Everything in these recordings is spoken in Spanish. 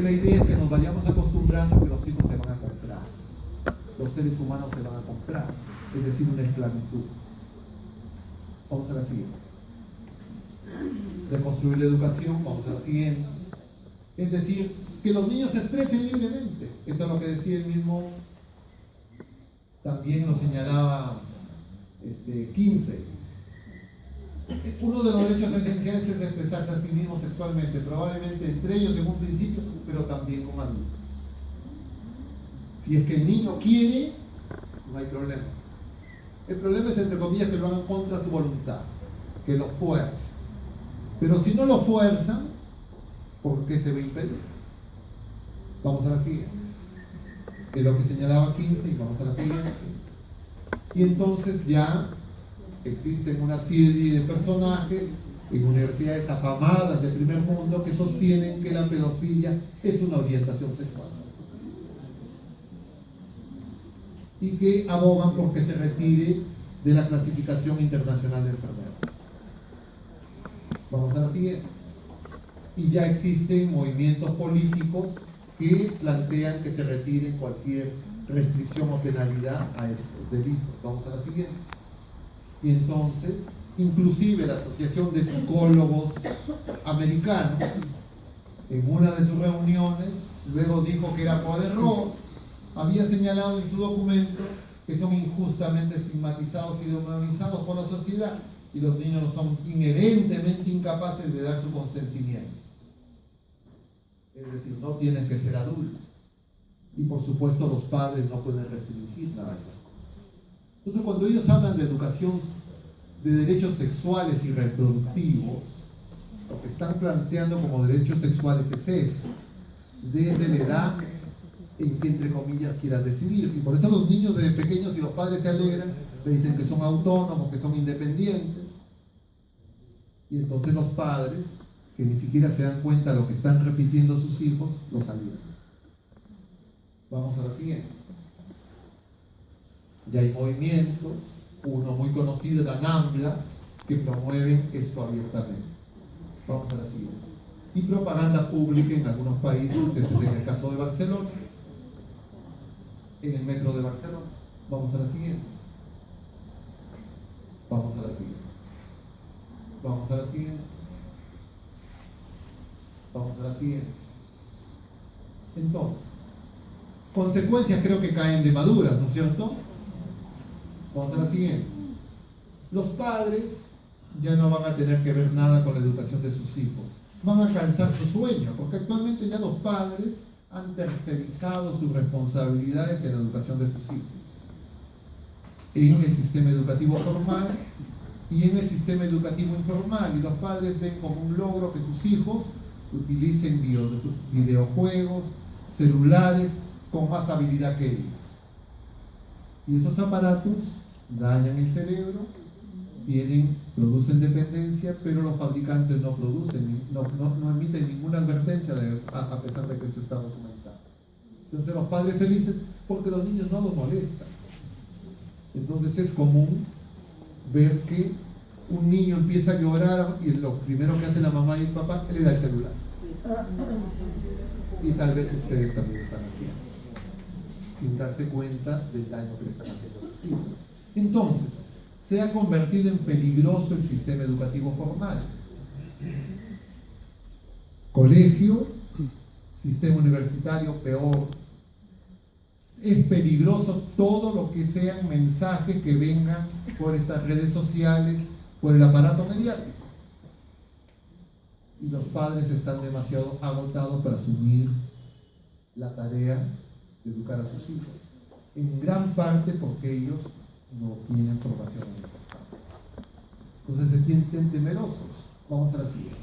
Porque la idea es que nos vayamos acostumbrando que los hijos se van a comprar, los seres humanos se van a comprar, es decir, una esclavitud. Vamos a la siguiente. De construir la educación, vamos a la siguiente. Es decir, que los niños se expresen libremente. Esto es lo que decía el mismo, también lo señalaba 15. Uno de los derechos esenciales es expresarse a sí mismo sexualmente, probablemente entre ellos en un principio, pero también con adultos. Si es que el niño quiere, no hay problema. El problema es, entre comillas, que lo hagan contra su voluntad, que lo fuercen. Pero si no lo fuerzan, ¿por qué se va a impedir? Vamos a la siguiente. Es lo que señalaba 15 y vamos a la siguiente. Y entonces ya existen una serie de personajes en universidades afamadas del primer mundo que sostienen que la pedofilia es una orientación sexual y que abogan por que se retire de la clasificación internacional de enfermedades. Vamos a la siguiente. Y ya existen movimientos políticos que plantean que se retire cualquier restricción o penalidad a estos delitos. Vamos a la siguiente. Y entonces, inclusive la Asociación de Psicólogos Americanos, en una de sus reuniones, luego dijo que era por error, había señalado en su documento que son injustamente estigmatizados y demonizados por la sociedad, y los niños no son inherentemente incapaces de dar su consentimiento. Es decir, no tienen que ser adultos. Y por supuesto los padres no pueden restringir nada de esas cosas. Entonces, cuando ellos hablan de educación de derechos sexuales y reproductivos, lo que están planteando como derechos sexuales es eso, desde la edad en que, entre comillas, quieras decidir. Y por eso los niños desde pequeños, y los padres se alegran, le dicen que son autónomos, que son independientes. Y entonces los padres, que ni siquiera se dan cuenta de lo que están repitiendo sus hijos, los alientan. Vamos a la siguiente. Ya hay movimientos, uno muy conocido, la NAMBLA, que promueven esto abiertamente. Vamos a la siguiente. Y propaganda pública en algunos países, este es en el caso de Barcelona, en el metro de Barcelona. Vamos a la siguiente. Vamos a la siguiente. Vamos a la siguiente. Vamos a la siguiente. Entonces, consecuencias creo que caen de maduras, ¿no es cierto? Vamos a la siguiente. Los padres ya no van a tener que ver nada con la educación de sus hijos. Van a alcanzar su sueño, porque actualmente ya los padres han tercerizado sus responsabilidades en la educación de sus hijos. En el sistema educativo formal y en el sistema educativo informal. Y los padres ven como un logro que sus hijos utilicen videojuegos, celulares, con más habilidad que ellos. Y esos aparatos dañan el cerebro, producen dependencia, pero los fabricantes no producen, no emiten ninguna advertencia a pesar de que esto está documentado. Entonces los padres felices porque los niños no los molestan. Entonces es común ver que un niño empieza a llorar y lo primero que hace la mamá y el papá le da el celular. Y tal vez ustedes también lo están haciendo, sin darse cuenta del daño que le están haciendo a sus hijos. Entonces, se ha convertido en peligroso el sistema educativo formal. Colegio, sistema universitario, peor. Es peligroso todo lo que sean mensajes que vengan por estas redes sociales, por el aparato mediático. Y los padres están demasiado agotados para asumir la tarea de educar a sus hijos. En gran parte porque ellos no tienen formación en estos campos. Entonces se sienten temerosos. Vamos a la siguiente.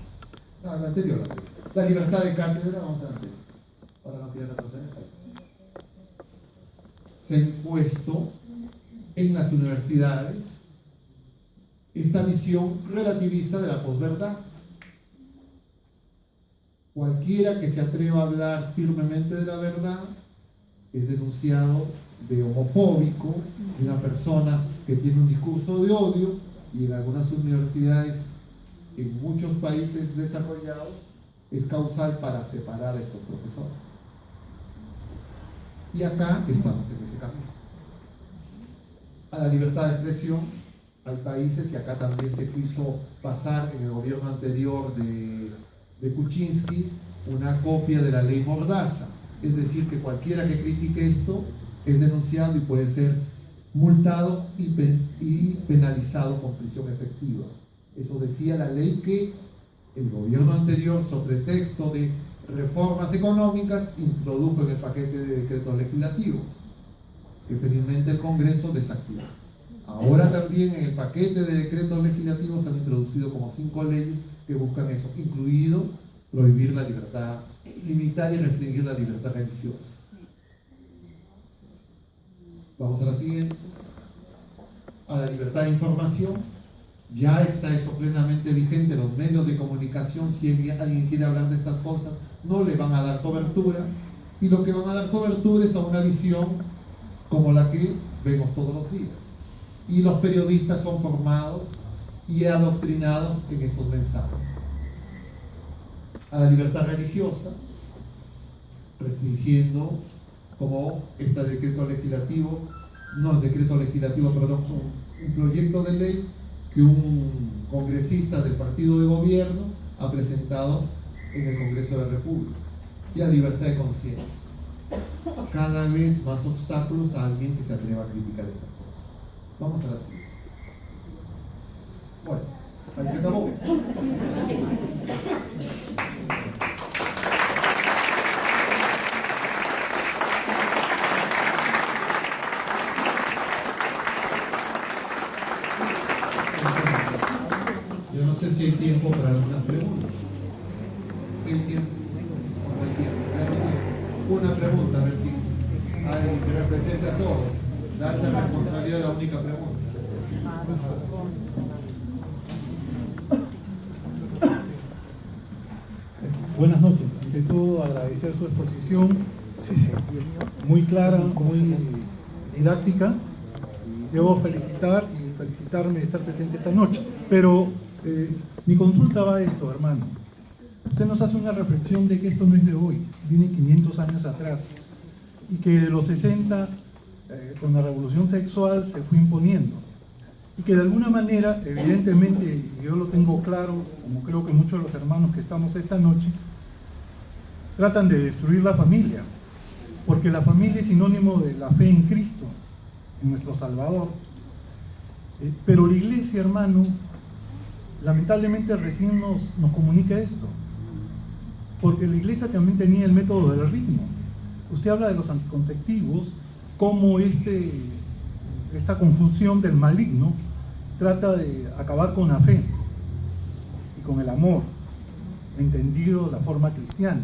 No, la anterior. La libertad de cátedra, vamos a la anterior. Ahora no quiero retroceder. Se ha impuesto en las universidades esta visión relativista de la posverdad. Cualquiera que se atreva a hablar firmemente de la verdad es denunciado de homofóbico, de una persona que tiene un discurso de odio, y en algunas universidades, en muchos países desarrollados, es causal para separar a estos profesores. Y acá estamos en ese camino. A la libertad de expresión, hay países, y acá también se quiso pasar en el gobierno anterior de Kuczynski, una copia de la ley Mordaza. Es decir, que cualquiera que critique esto es denunciado y puede ser multado y penalizado con prisión efectiva. Eso decía la ley que el gobierno anterior, sobre pretexto de reformas económicas, introdujo en el paquete de decretos legislativos, que felizmente el Congreso desactivó. Ahora también en el paquete de decretos legislativos se han introducido como 5 leyes que buscan eso, incluido prohibir la libertad, limitar y restringir la libertad religiosa. Vamos a la siguiente. A la libertad de información, ya está eso plenamente vigente. Los medios de comunicación, si alguien quiere hablar de estas cosas, no le van a dar cobertura, y lo que van a dar cobertura es a una visión como la que vemos todos los días. Y los periodistas son formados y adoctrinados en estos mensajes. A la libertad religiosa, restringiendo, como este decreto legislativo, perdón, un proyecto de ley que un congresista del partido de gobierno ha presentado en el Congreso de la República. Y a libertad de conciencia. Cada vez más obstáculos a alguien que se atreva a criticar estas cosas. Vamos a la siguiente. Bueno, ahí se acabó. Yo no sé si hay tiempo para algunas preguntas. ¿Sí hay tiempo? ¿O no hay tiempo? Ya no hay tiempo. Una pregunta, a ver quién. Alguien que represente a todos. La alta responsabilidad es la única pregunta. Buenas noches. Ante todo, agradecer su exposición, muy clara, muy didáctica. Debo felicitarme de estar presente esta noche. Pero mi consulta va a esto, hermano. Usted nos hace una reflexión de que esto no es de hoy, viene 500 años atrás, y que de los 60, con la revolución sexual, se fue imponiendo. Y que de alguna manera, evidentemente, yo lo tengo claro, como creo que muchos de los hermanos que estamos esta noche, tratan de destruir la familia, porque la familia es sinónimo de la fe en Cristo, en nuestro Salvador. Pero la iglesia, hermano, lamentablemente recién nos comunica esto, porque la iglesia también tenía el método del ritmo. Usted habla de los anticonceptivos, como esta confusión del maligno trata de acabar con la fe y con el amor, entendido de la forma cristiana.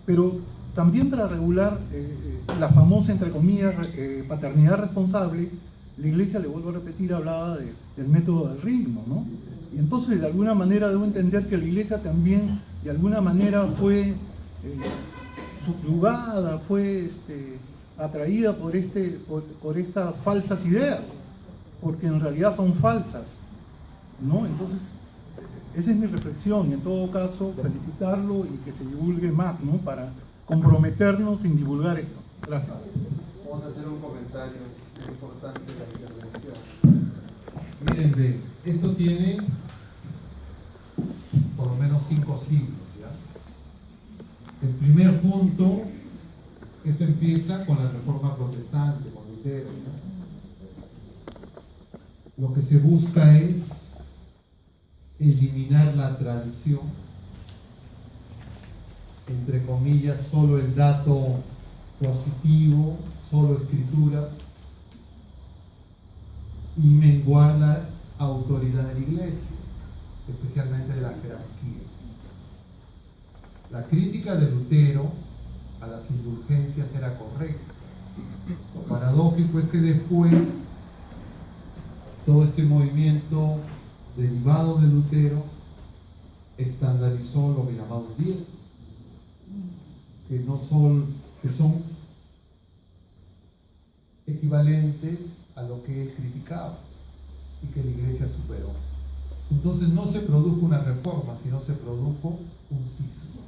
Pero también para regular la famosa, entre comillas, paternidad responsable, la iglesia, le vuelvo a repetir, hablaba del método del ritmo, ¿no? Y entonces, de alguna manera, debo entender que la iglesia también, de alguna manera, fue subyugada, fue atraída por estas falsas ideas, porque en realidad son falsas, ¿no? Entonces, esa es mi reflexión, y en todo caso, felicitarlo y que se divulgue más, ¿no? Para comprometernos en divulgar esto. Gracias. Vamos a hacer un comentario muy importante de la intervención. Miren, ve, esto tiene por lo menos 5 siglos, ¿ya? El primer punto, esto empieza con la Reforma Protestante, con Lutero, ¿ya? Lo que se busca es eliminar la tradición, entre comillas, solo el dato positivo, solo escritura, y menguar la autoridad de la iglesia, especialmente de la jerarquía. La crítica de Lutero a las indulgencias era correcta. Lo paradójico es que después todo este movimiento derivado de Lutero estandarizó lo que llamamos diezmos, que son equivalentes a lo que él criticaba y que la iglesia superó. Entonces no se produjo una reforma, sino se produjo un cisma.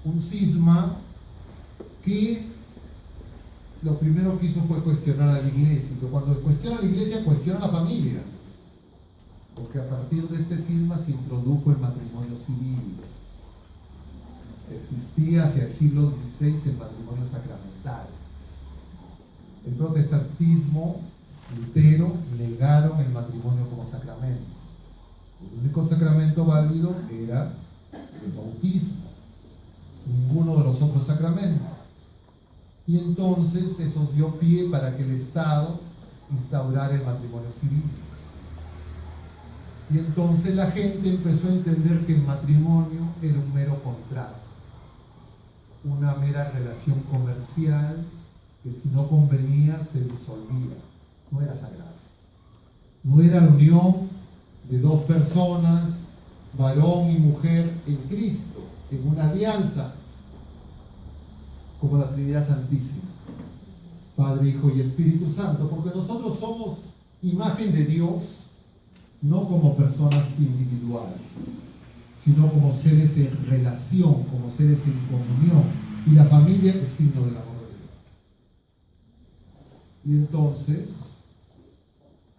Un cisma que lo primero que hizo fue cuestionar a la iglesia. Y cuando cuestiona a la iglesia, cuestiona a la familia. Porque a partir de este cisma se introdujo el matrimonio civil. Existía hacia el siglo XVI el matrimonio sacramental. El protestantismo, Lutero, negaron el matrimonio como sacramento. El único sacramento válido era el bautismo, ninguno de los otros sacramentos. Y entonces eso dio pie para que el Estado instaurara el matrimonio civil. Y entonces la gente empezó a entender que el matrimonio era un mero contrato, una mera relación comercial que si no convenía se disolvía, no era sagrado. No era la unión de dos personas, varón y mujer en Cristo, en una alianza, como la Trinidad Santísima, Padre, Hijo y Espíritu Santo, porque nosotros somos imagen de Dios, no como personas individuales, sino como seres en relación, como seres en comunión, y la familia es signo del amor de Dios. Y entonces,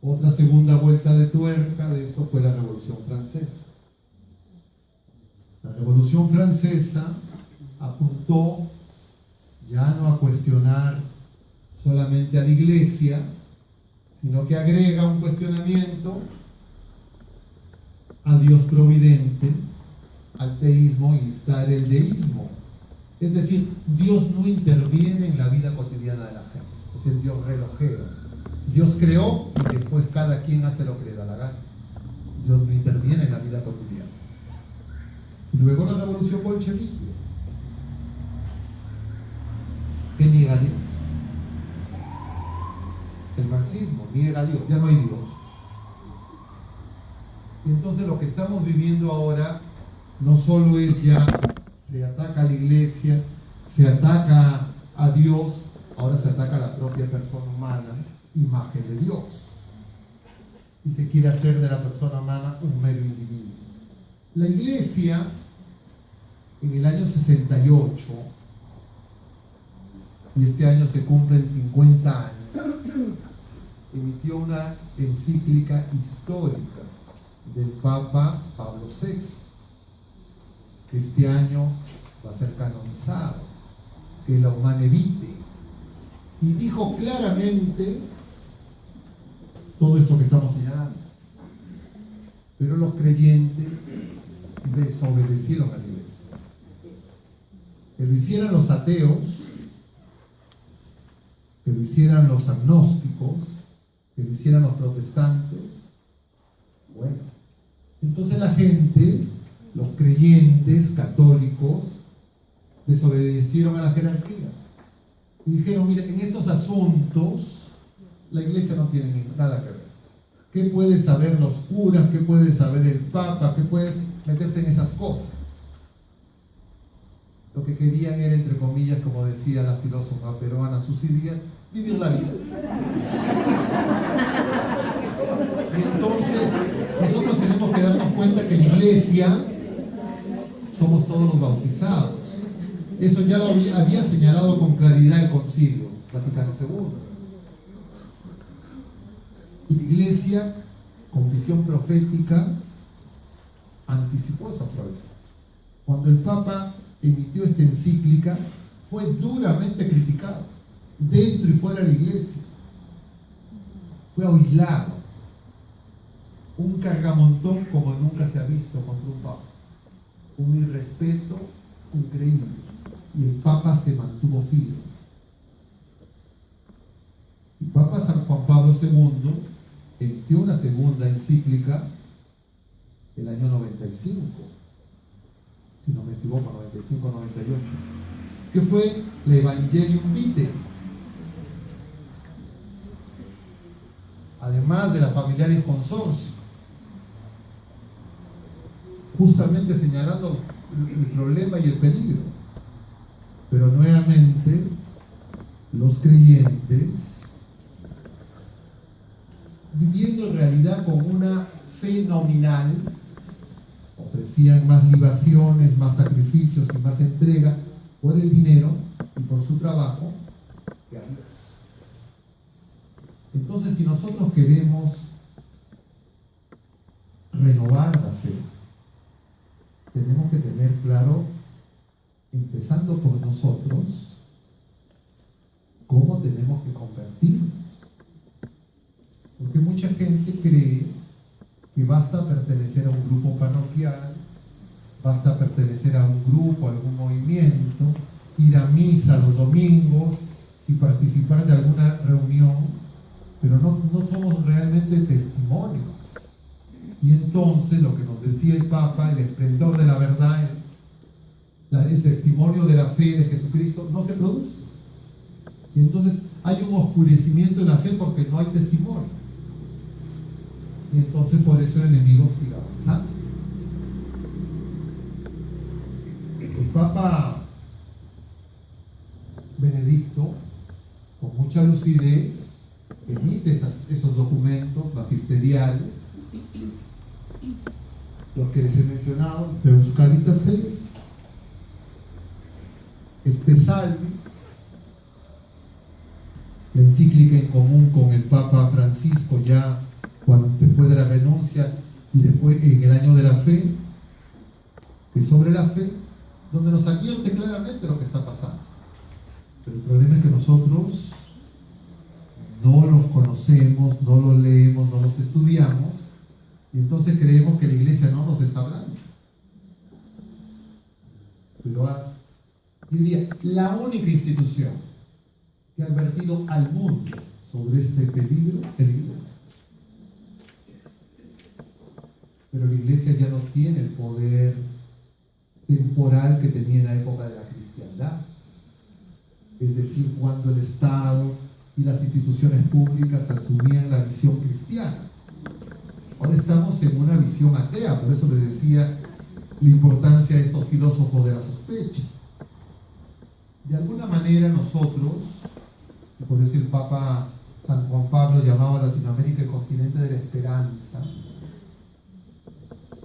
otra segunda vuelta de tuerca de esto fue la Revolución Francesa. La Revolución Francesa apuntó ya no a cuestionar solamente a la iglesia, sino que agrega un cuestionamiento a Dios providente, al teísmo, y instala el deísmo. Es decir, Dios no interviene en la vida cotidiana de la gente, es el Dios relojero. Dios creó y después cada quien hace lo que le da la gana. Dios no interviene en la vida cotidiana. Luego la revolución bolchevique. ¿Qué niega a Dios? El marxismo niega a Dios, ya no hay Dios. Y entonces lo que estamos viviendo ahora no solo es ya se ataca a la iglesia, se ataca a Dios, ahora se ataca a la propia persona humana, imagen de Dios. Y se quiere hacer de la persona humana un mero individuo. La iglesia, en el año 68, y este año se cumplen 50 años, emitió una encíclica histórica del Papa Pablo VI, que este año va a ser canonizado, que la Humane Vitae, y dijo claramente todo esto que estamos señalando. Pero los creyentes desobedecieron a la iglesia. Que lo hicieran los ateos, que lo hicieran los agnósticos, que lo hicieran los protestantes. Bueno, entonces la gente, los creyentes católicos, desobedecieron a la jerarquía y dijeron: mire, en estos asuntos la iglesia no tiene nada que ver. ¿Qué puede saber los curas? ¿Qué puede saber el Papa? ¿Qué puede meterse en esas cosas? Lo que querían era, entre comillas, como decía la filósofa peruana Susi Díaz, vivir la vida. Y entonces nosotros tenemos que darnos cuenta que la iglesia somos todos los bautizados. Eso ya lo había señalado con claridad el Concilio Vaticano II. Y la iglesia, con visión profética, anticipó esos problemas. Cuando el Papa emitió esta encíclica, fue duramente criticado, dentro y fuera de la iglesia. Fue aislado. Un cargamontón como nunca se ha visto contra un Papa. Un irrespeto increíble. Y el Papa se mantuvo firme. El Papa San Juan Pablo II emitió una segunda encíclica el año 95, si no me equivoco, 95-98, que fue la Evangelium Vitae. Además de la Familiaris Consortio, justamente señalando el problema y el peligro. Pero nuevamente los creyentes, viviendo en realidad con una fe nominal, ofrecían más libaciones, más sacrificios y más entrega por el dinero y por su trabajo que a Dios. Entonces, si nosotros queremos renovar la fe, tenemos que tener claro, empezando por nosotros, cómo tenemos que convertirnos. Porque mucha gente cree que basta pertenecer a un grupo parroquial, basta pertenecer a un grupo, a algún movimiento, ir a misa los domingos y participar de alguna reunión, pero no somos realmente testimonio. Y entonces lo que nos decía el Papa, el esplendor de la verdad, el testimonio de la fe de Jesucristo no se produce. Y entonces hay un oscurecimiento en la fe porque no hay testimonio. Y entonces por eso el enemigo sigue avanzando. El Papa Benedicto, con mucha lucidez, emite esos documentos magisteriales, los que les he mencionado, Deus Caritas Es, este Salvi, la encíclica en común con el Papa Francisco ya después de la renuncia y después en el año de la fe, que es sobre la fe, donde nos advierte claramente lo que está pasando. Pero el problema es que nosotros no los conocemos, no los leemos, no los estudiamos, y entonces creemos que la iglesia no nos está hablando. Pero yo diría, la única institución que ha advertido al mundo sobre este peligro es la iglesia. Pero la iglesia ya no tiene el poder temporal que tenía en la época de la cristiandad. Es decir, cuando el Estado y las instituciones públicas asumían la visión cristiana. Ahora estamos en una visión atea, por eso les decía la importancia de estos filósofos de la sospecha. De alguna manera nosotros, y por eso el Papa San Juan Pablo llamaba a Latinoamérica el continente de la esperanza,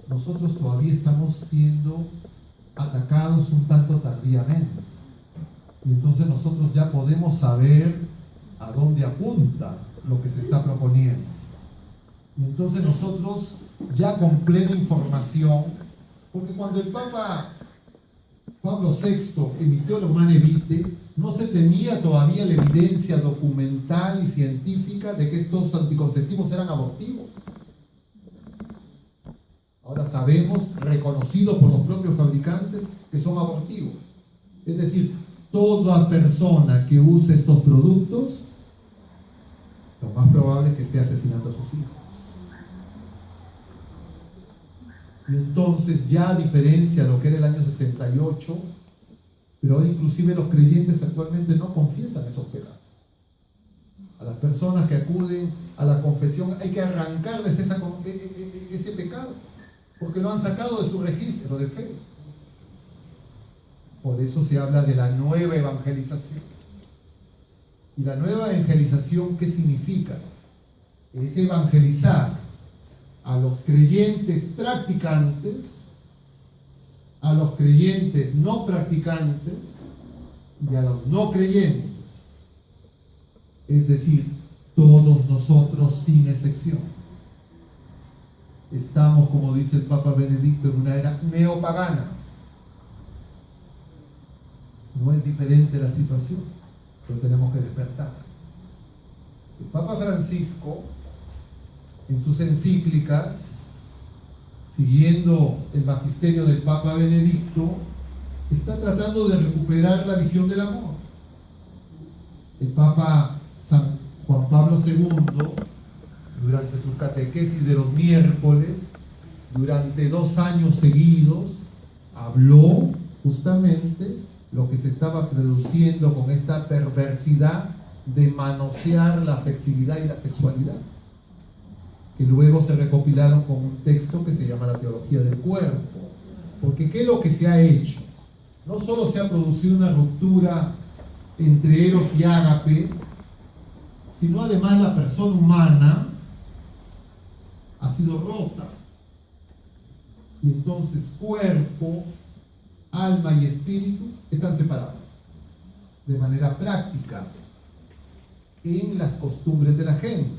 nosotros todavía estamos siendo atacados un tanto tardíamente. Y entonces nosotros ya podemos saber a dónde apunta lo que se está proponiendo. Y entonces nosotros ya con plena información, porque cuando el Papa Pablo VI emitió el Humane Vitae, no se tenía todavía la evidencia documental y científica de que estos anticonceptivos eran abortivos. Ahora sabemos, reconocidos por los propios fabricantes, que son abortivos. Es decir, toda persona que use estos productos, lo más probable es que esté asesinando a sus hijos. Y entonces, ya a diferencia de lo que era el año 68, pero hoy inclusive los creyentes actualmente no confiesan esos pecados. A las personas que acuden a la confesión hay que arrancarles ese pecado, porque lo han sacado de su registro de fe. Por eso se habla de la nueva evangelización. ¿Y la nueva evangelización qué significa? Es evangelizar a los creyentes practicantes, a los creyentes no practicantes y a los no creyentes. Es decir, todos nosotros sin excepción. Estamos, como dice el Papa Benedicto, en una era neopagana. No es diferente la situación, pero tenemos que despertar. El Papa Francisco, en sus encíclicas, siguiendo el magisterio del Papa Benedicto, está tratando de recuperar la visión del amor. El Papa San Juan Pablo II, durante sus catequesis de los miércoles, durante 2 años seguidos, habló justamente lo que se estaba produciendo con esta perversidad de manosear la afectividad y la sexualidad, que luego se recopilaron con un texto que se llama la teología del cuerpo. Porque ¿qué es lo que se ha hecho? No solo se ha producido una ruptura entre eros y ágape, sino además la persona humana ha sido rota. Y entonces cuerpo, alma y espíritu están separados de manera práctica en las costumbres de la gente.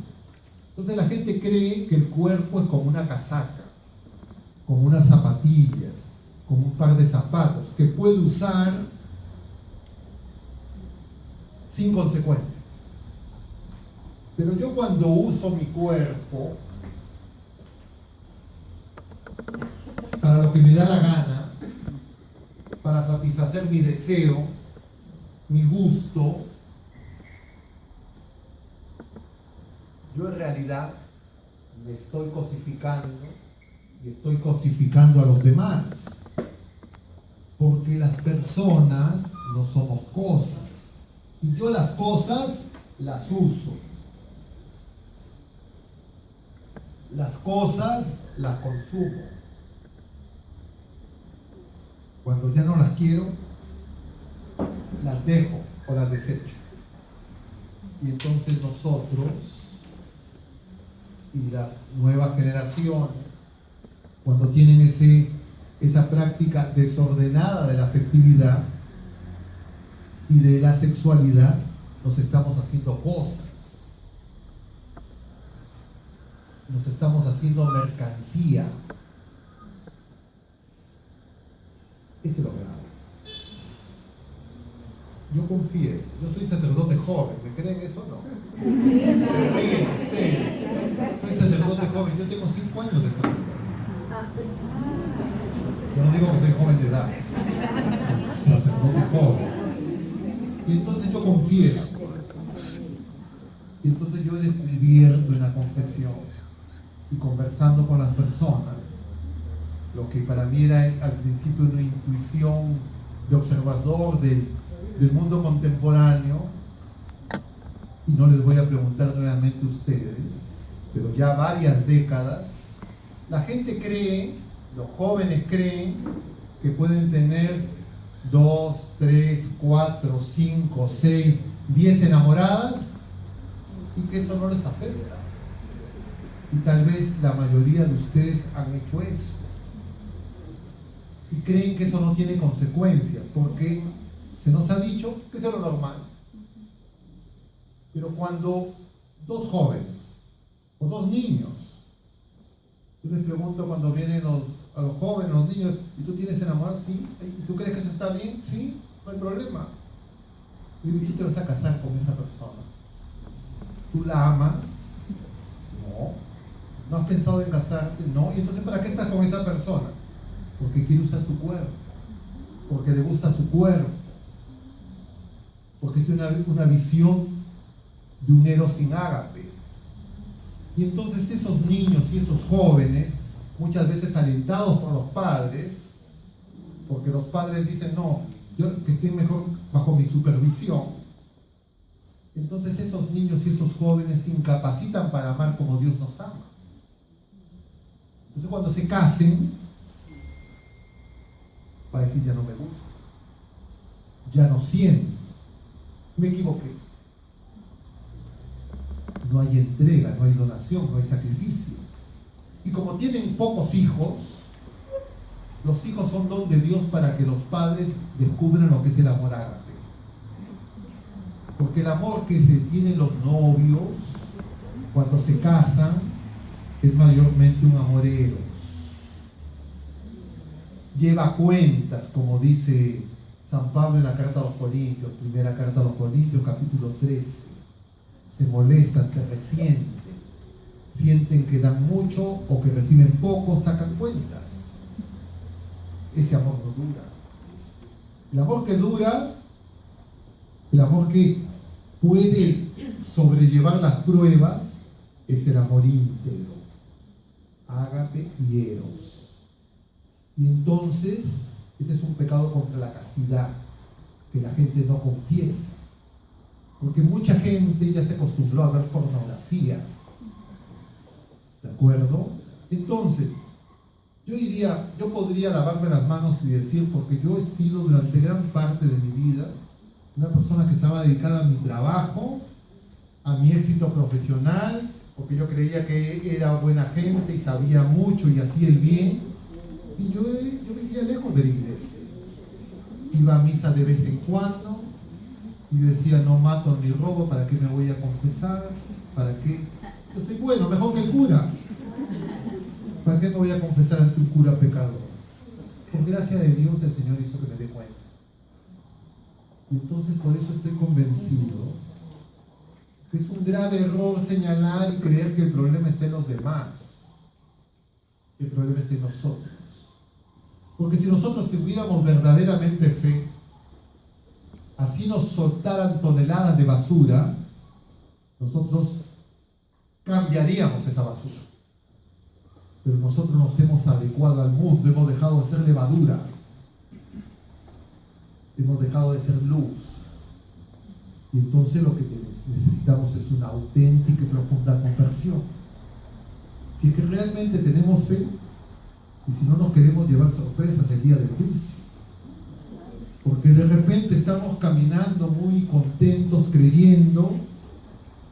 Entonces la gente cree que el cuerpo es como una casaca, como unas zapatillas, como un par de zapatos que puede usar sin consecuencias. Pero yo cuando uso mi cuerpo para lo que me da la gana, para satisfacer mi deseo, mi gusto, yo en realidad me estoy cosificando y estoy cosificando a los demás. Porque las personas no somos cosas. Y yo las cosas las uso. Las cosas las consumo. Cuando ya no las quiero, las dejo o las desecho. Y entonces nosotros y las nuevas generaciones, cuando tienen esa práctica desordenada de la afectividad y de la sexualidad, nos estamos haciendo cosas. Nos estamos haciendo mercancía. Eso es lo grave. Yo confieso, yo soy sacerdote joven, ¿me creen eso o no? Se ríen ustedes. Soy sacerdote joven, yo tengo 5 años de sacerdote. Yo no digo que soy joven de edad, soy sacerdote joven. Y entonces yo confieso. Y entonces yo he descubierto en la confesión y conversando con las personas, lo que para mí era al principio una intuición de observador del mundo contemporáneo, y no les voy a preguntar nuevamente a ustedes, pero ya varias décadas, la gente cree, los jóvenes creen que pueden tener 2, 3, 4, 5, 6, 10 enamoradas y que eso no les afecta. Y tal vez la mayoría de ustedes han hecho eso. Y creen que eso no tiene consecuencias, porque se nos ha dicho que eso es lo normal. Pero cuando 2 jóvenes o 2 niños, yo les pregunto cuando vienen a los jóvenes, los niños, ¿y tú tienes enamorado? Sí. ¿Y tú crees que eso está bien? Sí, no hay problema. Y tú te vas a casar con esa persona. ¿Tú la amas? No. ¿No has pensado en casarte? No. ¿Y entonces para qué estás con esa persona? Porque quiere usar su cuerpo, porque le gusta su cuerpo, porque tiene una visión de un Eros sin ágape. Y entonces esos niños y esos jóvenes, muchas veces alentados por los padres, porque los padres dicen, no, yo que esté mejor bajo mi supervisión, entonces esos niños y esos jóvenes se incapacitan para amar como Dios nos ama. Entonces cuando se casen, va a decir, ya no me gusta, ya no siento, me equivoqué. No hay entrega, no hay donación, no hay sacrificio. Y como tienen pocos hijos, los hijos son don de Dios para que los padres descubran lo que es el amor ágape. Porque el amor que se tienen los novios cuando se casan es mayormente un amor eros. Lleva cuentas, como dice San Pablo en la carta a los Corintios, primera carta a los Corintios, capítulo 13. Se molestan, se resienten, sienten que dan mucho o que reciben poco, sacan cuentas. Ese amor no dura. El amor que dura, el amor que puede sobrellevar las pruebas, es el amor íntegro, ágape y eros. Y entonces, ese es un pecado contra la castidad, que la gente no confiesa. Porque mucha gente ya se acostumbró a ver pornografía. ¿De acuerdo? Entonces, yo podría lavarme las manos y decir, porque yo he sido durante gran parte de mi vida una persona que estaba dedicada a mi trabajo, a mi éxito profesional porque yo creía que era buena gente y sabía mucho y hacía el bien, y yo vivía lejos de la iglesia. Iba a misa de vez en cuando, y yo decía, no mato ni robo, ¿para qué me voy a confesar? ¿Para qué? Yo soy bueno, mejor que el cura. ¿Para qué me voy a confesar ante un cura pecador? Por gracia de Dios el Señor hizo que me dé cuenta. Y entonces por eso estoy convencido que es un grave error señalar y creer que el problema está en los demás. El problema está en nosotros. Porque si nosotros tuviéramos verdaderamente fe, así nos soltaran toneladas de basura, nosotros cambiaríamos esa basura. Pero nosotros nos hemos adecuado al mundo, hemos dejado de ser levadura, hemos dejado de ser luz. Y entonces lo que necesitamos es una auténtica y profunda conversión. Si es que realmente tenemos fe, y si no nos queremos llevar sorpresas el día del juicio, porque de repente estamos caminando muy contentos creyendo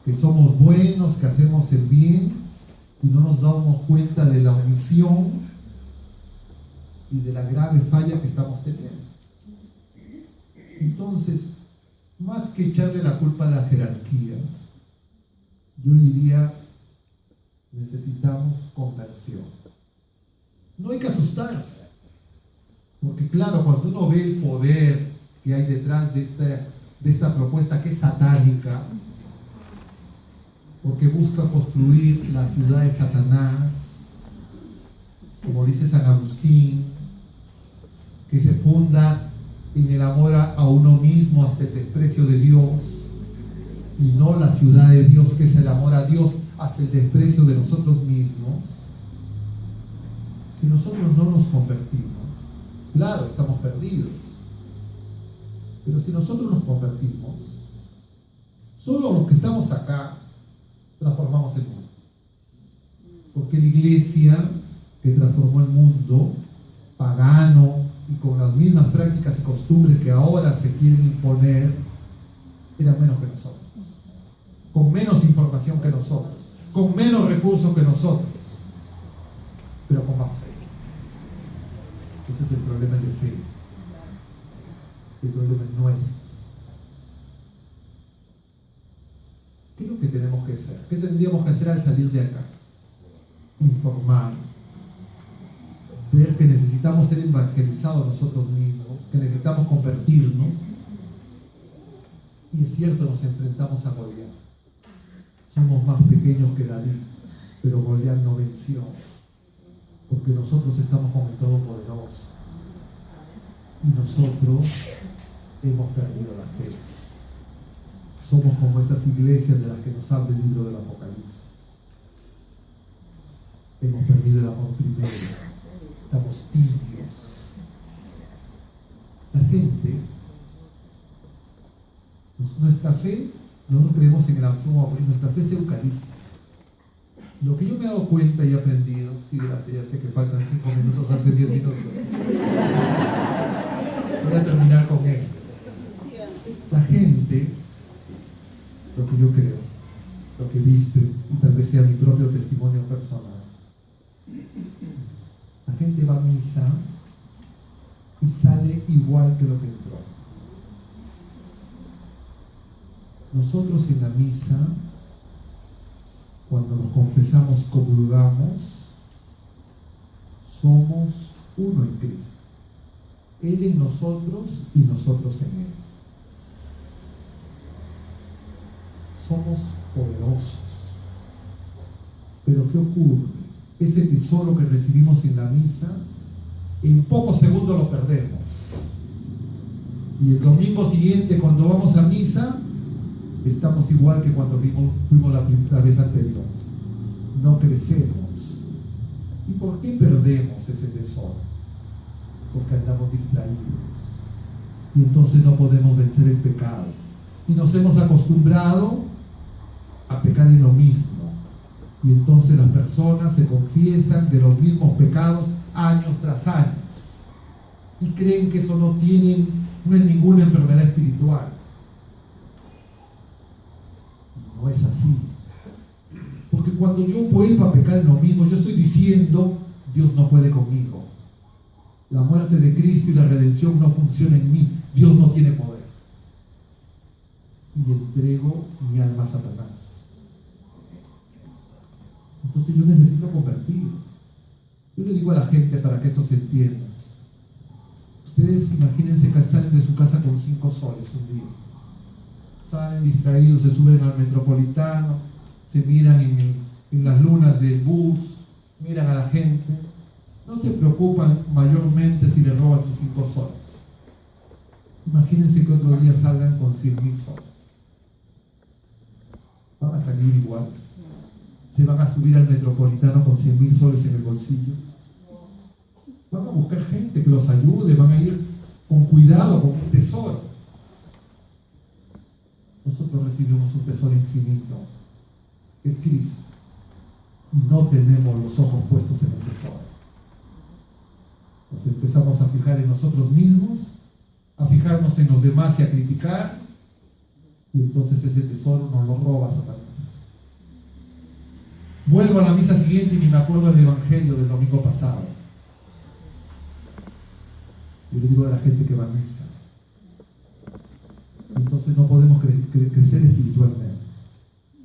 que somos buenos, que hacemos el bien, y no nos damos cuenta de la omisión y de la grave falla que estamos teniendo. Entonces, más que echarle la culpa a la jerarquía, yo diría, necesitamos conversión. No hay que asustarse, porque claro, cuando uno ve el poder que hay detrás de esta propuesta que es satánica, porque busca construir la ciudad de Satanás, como dice San Agustín, que se funda en el amor a uno mismo hasta el desprecio de Dios, y no la ciudad de Dios, que es el amor a Dios hasta el desprecio de nosotros mismos. Si nosotros no nos convertimos, claro, estamos perdidos, pero si nosotros nos convertimos, solo los que estamos acá transformamos el mundo. Porque la iglesia que transformó el mundo pagano y con las mismas prácticas y costumbres que ahora se quieren imponer, era menos que nosotros, con menos información que nosotros, con menos recursos que nosotros, pero con más fe. Ese es el problema de fe. El problema es nuestro. ¿Qué es lo que tenemos que hacer? ¿Qué tendríamos que hacer al salir de acá? Informar, ver que necesitamos ser evangelizados nosotros mismos, que necesitamos convertirnos. Y es cierto, nos enfrentamos a Goliat. Somos más pequeños que David, pero Goliat no venció, porque nosotros estamos con el Todopoderoso y nosotros hemos perdido la fe. Somos como esas iglesias de las que nos habla el libro del Apocalipsis. Hemos perdido el amor primero. Estamos tibios. La gente, nuestra fe, nosotros creemos en el amor, nuestra fe es eucarística. Lo que yo me he dado cuenta y he aprendido, sí, gracias, ya sé que faltan 5 minutos, hace 10 minutos. Voy a terminar con esto. La gente, lo que yo creo, lo que he visto, y tal vez sea mi propio testimonio personal, la gente va a misa y sale igual que lo que entró. Nosotros en la misa, cuando nos confesamos, comulgamos, somos uno en Cristo. Él en nosotros y nosotros en Él. Somos poderosos. Pero ¿qué ocurre? Ese tesoro que recibimos en la misa, en pocos segundos lo perdemos. Y el domingo siguiente, cuando vamos a misa, estamos igual que cuando fuimos la vez anterior. No crecemos. ¿Y por qué perdemos ese tesoro? Porque andamos distraídos. Y entonces no podemos vencer el pecado. Y nos hemos acostumbrado a pecar en lo mismo. Y entonces las personas se confiesan de los mismos pecados años tras años. Y creen que eso no es ninguna enfermedad espiritual. No es así. Porque cuando yo vuelvo a pecar en lo mismo, yo estoy diciendo, Dios no puede conmigo. La muerte de Cristo y la redención no funciona en mí. Dios no tiene poder. Y entrego mi alma a Satanás. Entonces yo necesito convertir. Yo le digo a la gente para que esto se entienda. Ustedes imagínense que salen de su casa con 5 soles un día. Salen distraídos, se suben al Metropolitano, se miran en las lunas del bus, miran a la gente. No se preocupan mayormente si le roban sus 5 soles. Imagínense que otro día salgan con 100,000 soles. Van a salir igual. Se van a subir al Metropolitano con 100,000 soles en el bolsillo. Van a buscar gente que los ayude, van a ir con cuidado, con un tesoro. Nosotros recibimos un tesoro infinito, que es Cristo. Y no tenemos los ojos puestos en el tesoro. Nos empezamos a fijar en nosotros mismos, a fijarnos en los demás y a criticar, y entonces ese tesoro nos lo roba Satanás. Vuelvo a la misa siguiente y ni me acuerdo del evangelio del domingo pasado. Yo le digo a la gente que va a misa. Entonces no podemos crecer espiritualmente.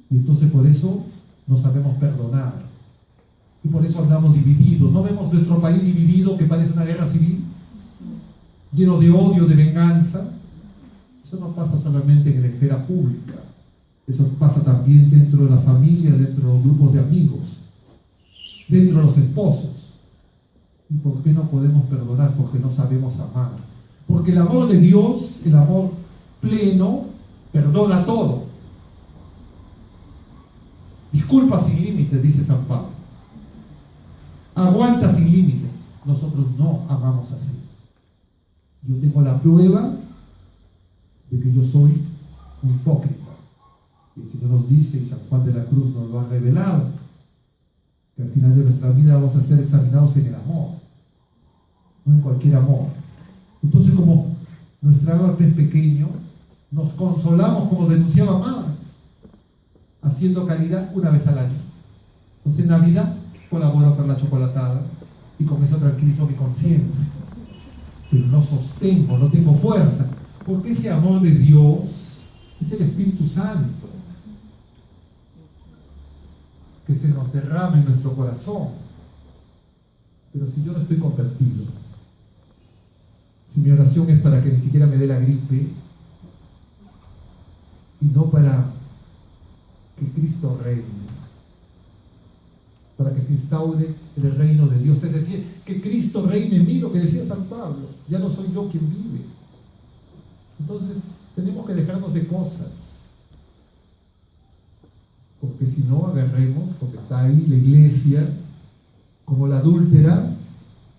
Y entonces por eso no sabemos perdonar. Y por eso andamos divididos. ¿No vemos nuestro país dividido que parece una guerra civil? Lleno de odio, de venganza. Eso no pasa solamente en la esfera pública. Eso pasa también dentro de la familia, dentro de los grupos de amigos, dentro de los esposos. ¿Y por qué no podemos perdonar? Porque no sabemos amar. Porque el amor de Dios, el amor pleno, perdona todo. Disculpa sin límites, dice San Pablo. Aguanta sin límites. Nosotros no amamos así. Yo tengo la prueba de que yo soy un hipócrita. Y el Señor nos dice, y San Juan de la Cruz nos lo ha revelado, que al final de nuestra vida vamos a ser examinados en el amor, no en cualquier amor. Entonces, como nuestra agape es pequeño, nos consolamos, como denunciaba Marx, haciendo caridad una vez al año. Entonces en Navidad colaboro con la chocolatada y con eso tranquilizo mi conciencia. Pero no sostengo, no tengo fuerza, porque ese amor de Dios es el Espíritu Santo que se nos derrama en nuestro corazón. Pero si yo no estoy convertido, si mi oración es para que ni siquiera me dé la gripe y no para que Cristo reine, para que se instaure el reino de Dios, es decir, que Cristo reine en mí, lo que decía San Pablo, ya no soy yo quien vive. Entonces tenemos que dejarnos de cosas, porque si no agarremos, porque está ahí la iglesia como la adúltera,